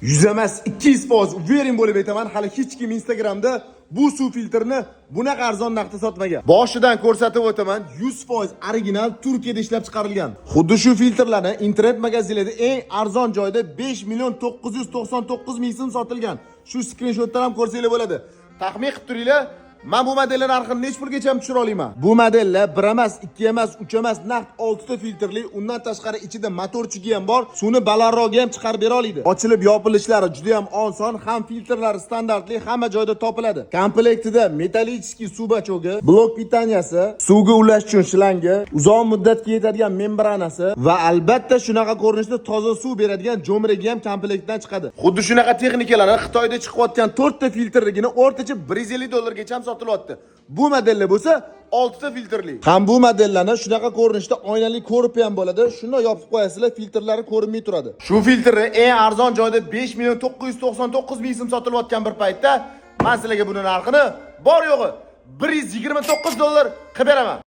100 emas 200% uvering bo'lib aytaman, hali hech kim Instagramda bu suv filtrini bunaqa arzon narxda sotmagan. Boshidan ko'rsatib o'taman, 100% original Turkiyada ishlab chiqarilgan. Xuddi shu filtrlarni internet magazinlarda eng arzon joyda 5.999 ming so'm sotilgan. Shu skrinshotdan ham ko'rsanglar bo'ladi. Taxmin qilib turinglar. Men bu modellar narxini nech pulgacha ham tushira olaman? Bu modellar 1 emas, 2 emas, 3 emas, naqd 6 ta filtrli, undan tashqari ichida motorchigi ham bor, suvni balandroqga ham chiqarib bera oladi. Ochilib yopilishlari juda ham oson, ham filtrlari standartli, hamma joyda topiladi. Komplektida metallический suv bachogi, blok pitaniyasi, suvga ulash uchun shlangi, uzoq muddatga yetadigan membranasi va albatta shunaqa ko'rinishda toza suv beradigan jo'mragi ham komplektdan chiqadi. Xuddi shunaqa texnikalarni Xitoyda chiqayotgan 4 ta filtrligini o'rtacha $150 ham sotilyapti. Bu modellar bo'lsa 6 ta filtrli. Ham bu modellarni shunaqa ko'rinishda oynali ko'rpi ham bo'ladi. Shuni yopib qo'yasizlar, filtrlari ko'rinmay turadi. Shu filtrni eng arzon joyda 5.999 ming so'm sotilayotgan bir paytda men sizlarga buni narxini bor yo'g'i $129 qilib beraman.